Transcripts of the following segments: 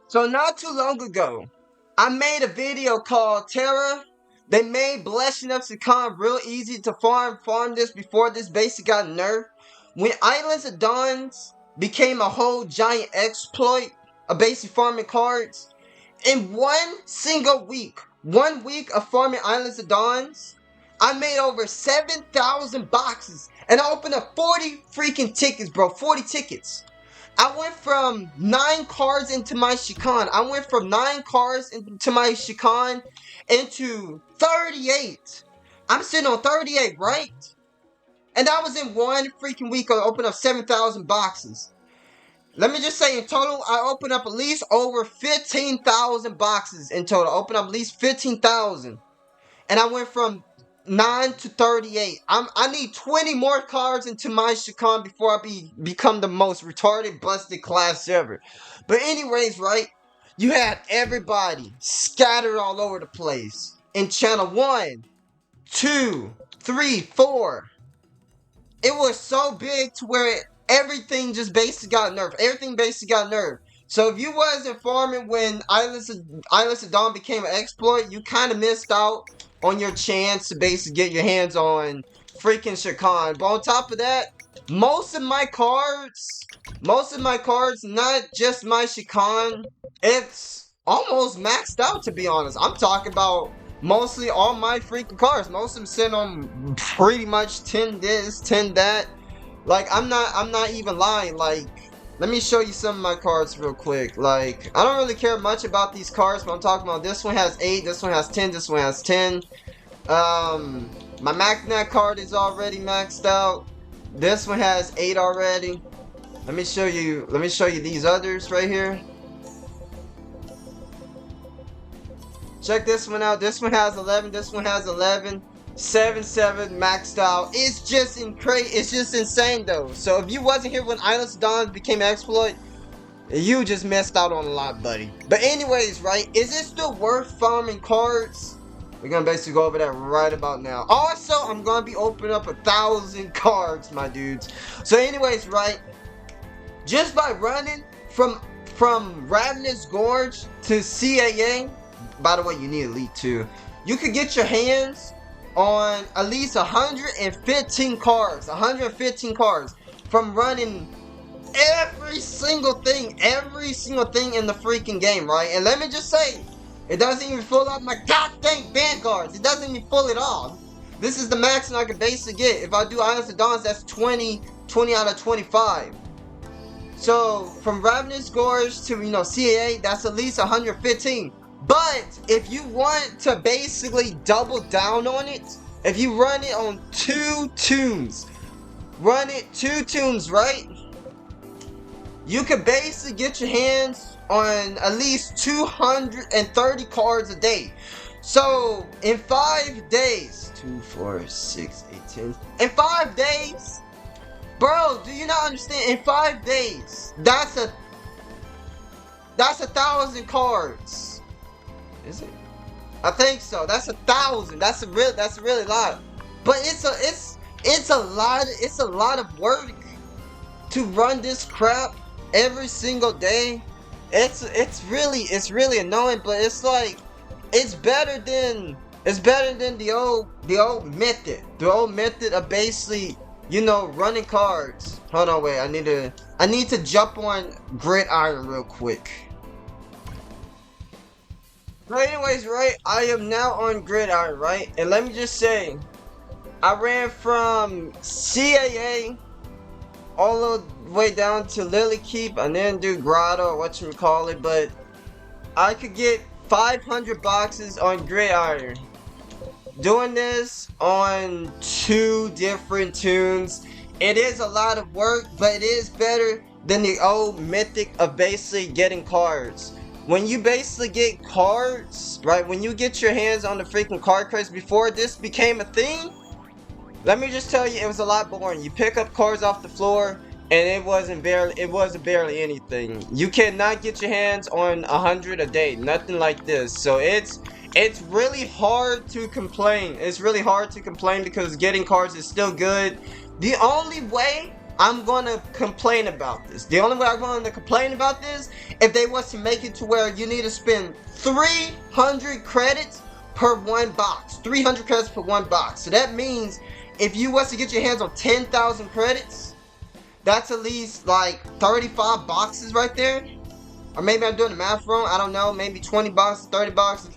So not too long ago, I made a video called Tera. They made Blessing of Sakan real easy to farm this before this basic got nerfed. When Islands of Dawns became a whole giant exploit, a basic farming cards, in one single week, 1 week of farming Islands of Dawns, I made over 7,000 boxes and I opened up 40 freaking tickets, bro. 40 tickets. I went from 9 cards into my Shikan. I went from 9 cards into my Shikan into 38. I'm sitting on 38, right? And that was in one freaking week. I opened up 7,000 boxes. Let me just say, in total, I opened up at least over 15,000 boxes in total. I opened up at least 15,000. And I went from 9 to 38. I need 20 more cards into my Shikan before I become the most retarded, busted class ever. But anyways, right? You had everybody scattered all over the place. In channel 1, 2, 3, 4. It was so big to where everything just basically got nerfed. Everything basically got nerfed. So if you wasn't farming when Islands of Dawn became an exploit, you kind of missed out on your chance to basically get your hands on freaking Shakan. But on top of that, most of my cards, not just my Shakan, it's almost maxed out, to be honest. I'm talking about mostly all my freaking cards. Most of them sitting on pretty much 10 this, 10 that. Like, I'm not even lying. Like, let me show you some of my cards real quick. Like, I don't really care much about these cards, but I'm talking about this one has 8, this one has 10, this one has 10. My Magnet card is already maxed out. This one has 8 already. Let me show you these others right here. Check this one out. This one has 11, this one has 11. 7 maxed out. It's just insane though. So if you wasn't here when Islands of Dawn became an exploit, you just missed out on a lot, buddy. But anyways, right? Is it still worth farming cards? We're gonna basically go over that right about now. Also, I'm gonna be opening up 1,000 cards, my dudes. So anyways, right? Just by running from Ravenous Gorge to CAA, by the way, you need Elite too. You could get your hands on at least 115 cards. 115 cards from running every single thing in the freaking game, right? And let me just say, it doesn't even fill out my goddamn Vanguards. It doesn't even fill it all. This is the maximum I could basically get. If I do Islands of Dawns, that's 20 out of 25. So from Ravenous Gorge to CAA, that's at least 115. But if you want to basically double down on it, if you run it on 2 tunes, right? You could basically get your hands on at least 230 cards a day. So in 5 days, 2, 4, 6, 8, 10. In 5 days, bro, do you not understand? In 5 days, that's 1,000 cards. Is it? I think so. That's 1,000. That's a really lot. But it's a lot of work to run this crap every single day. It's really annoying, but it's like it's better than the old method. The old method of basically, running cards. Hold on, wait. I need to jump on Gridiron real quick. So anyways, right, I am now on Gridiron, right? And let me just say, I ran from CAA all the way down to Lily Keep. I didn't do Grotto or whatchamacallit, but I could get 500 boxes on Gridiron. Doing this on 2 different tunes, it is a lot of work, but it is better than the old mythic of basically getting cards. When you basically get cards, right, when you get your hands on the freaking card crates before this became a thing, let me just tell you, it was a lot boring. You pick up cards off the floor, and it wasn't barely anything. You cannot get your hands on 100 a day, nothing like this. So it's really hard to complain. It's really hard to complain because getting cards is still good. The only way I'm gonna complain about this. The only way I'm going to complain about this, if they was to make it to where you need to spend 300 credits per one box. 300 credits per one box. So that means if you was to get your hands on 10,000 credits, that's at least like 35 boxes right there. Or maybe I'm doing the math wrong. I don't know. Maybe 20 boxes, 30 boxes.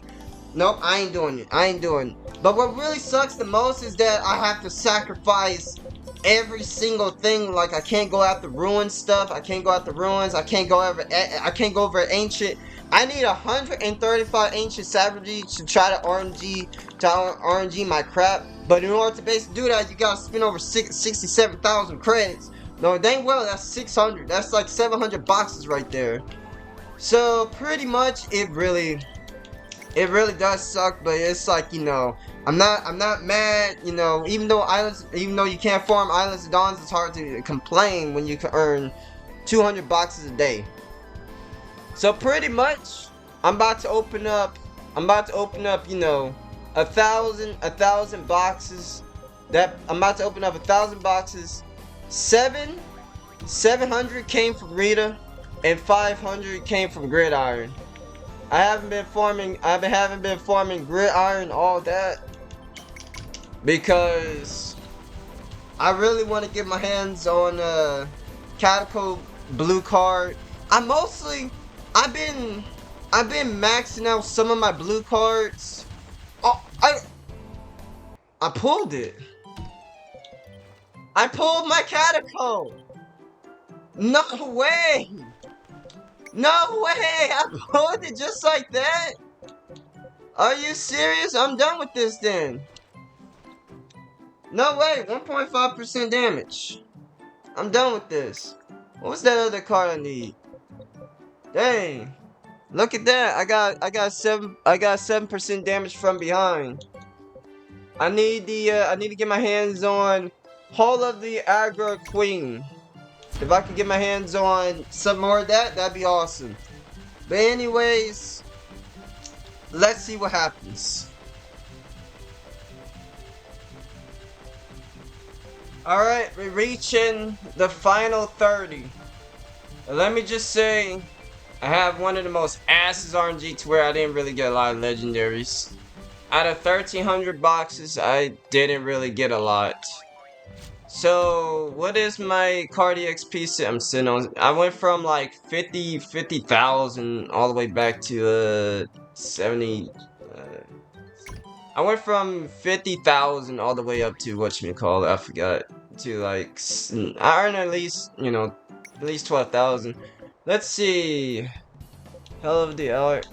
Nope, I ain't doing it. I ain't doing it. But what really sucks the most is that I have to sacrifice every single thing. Like, I can't go after ruined stuff. I can't go after ruins. I can't go over ancient. I need 135 ancient savagery to try to RNG my crap. But in order to basically do that, you gotta spend over 67,000 credits. No, dang well, that's 600. That's like 700 boxes right there. So pretty much it really does suck, but it's like, you know, I'm not mad, you know, even though you can't farm Islands of Dawns, it's hard to complain when you can earn 200 boxes a day. So pretty much I'm about to open up, you know, a thousand boxes. That I'm about to open up 1,000 boxes. 700 came from Rita and 500 came from Gridiron. I haven't been farming Gridiron all that because I really want to get my hands on Catacomb blue card. I've been maxing out some of my blue cards. Oh, I pulled it. I pulled my Catacomb. No way. No way! I pulled it just like that? Are you serious? I'm done with this then. No way, 1.5% damage. I'm done with this. What was that other card I need? Dang. Look at that. I got 7% damage from behind. I need to get my hands on Hall of the Aggro Queen. If I could get my hands on some more of that, that'd be awesome. But anyways, let's see what happens. Alright, we're reaching the final 30. Let me just say, I have one of the most asses RNG to where I didn't really get a lot of legendaries. Out of 1,300 boxes, I didn't really get a lot. So, what is my card EXP sit I'm sitting on? I went from like 50,000 all the way back to 70. I went from 50,000 all the way up to whatchamacallit, I forgot. To like, I earned at least, you know, at least 12,000. Let's see. Hell of the Acorn.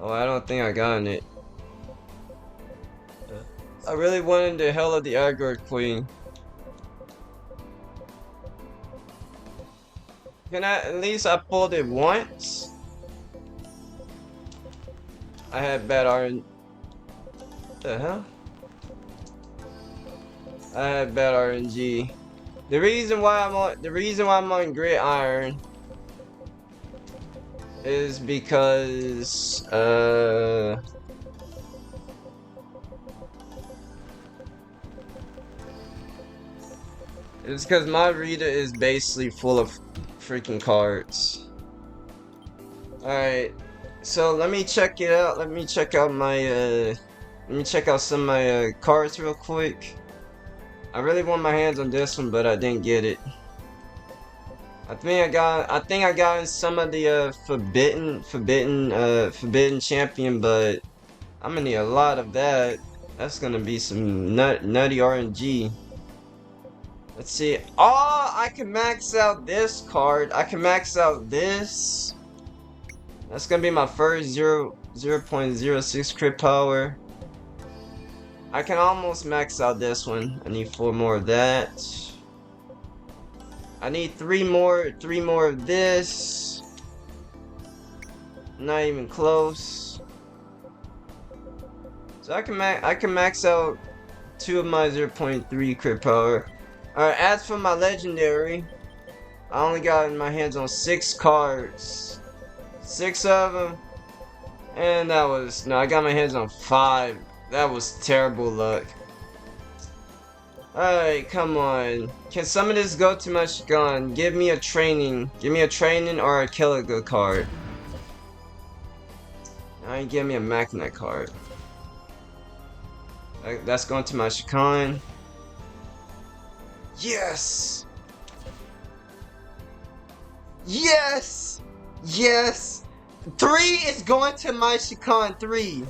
Oh, I don't think I got it. I really wanted the Hell of the Aggro Queen. At least I pulled it once? I had bad RNG. What the hell? I had bad RNG. The reason why I'm on Gridiron is because it's because my Rita is basically full of freaking cards. Alright, so let me check it out. Let me check out some of my cards real quick. I really want my hands on this one, but I didn't get it. I think I got in some of the forbidden champion, but I'm gonna need a lot of that. That's gonna be some nutty RNG. Let's see. Oh, I can max out this card. I can max out this. That's gonna be my first 0.06 crit power. I can almost max out this one. I need 4 more of that. I need 3 more of this. Not even close. So I can max out 2 of my 0.3 crit power. Alright, as for my legendary, I only got in my hands on 6 cards. 6 of them. And that was, no, I got my hands on 5. That was terrible luck. Alright, come on. Can some of this go to my gun? Give me a training. Give me a training or a killer good card. Alright, give me a Magnet card. That's going to my Shikan. Yes! Yes! Yes! 3 is going to my Shikan. 3.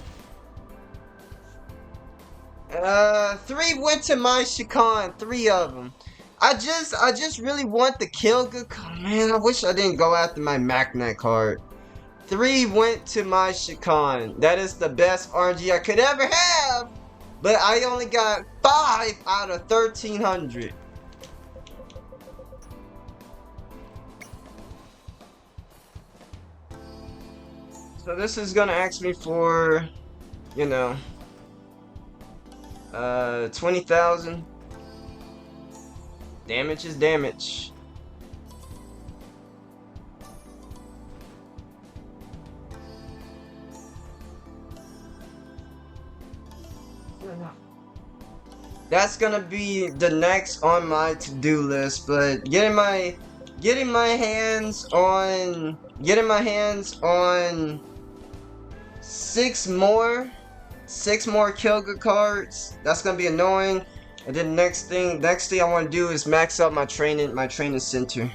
3 went to my Shikan. 3 of them. I just really want the kill good card. Man, I wish I didn't go after my Magnet card. 3 went to my Shikan. That is the best RNG I could ever have. But I only got 5 out of 1,300. So this is gonna ask me for, you know, 20,000. Damage is damage. That's gonna be the next on my to-do list, but getting my hands on 6 more kill good cards. That's gonna be annoying. And then next thing I want to do is max out my training center.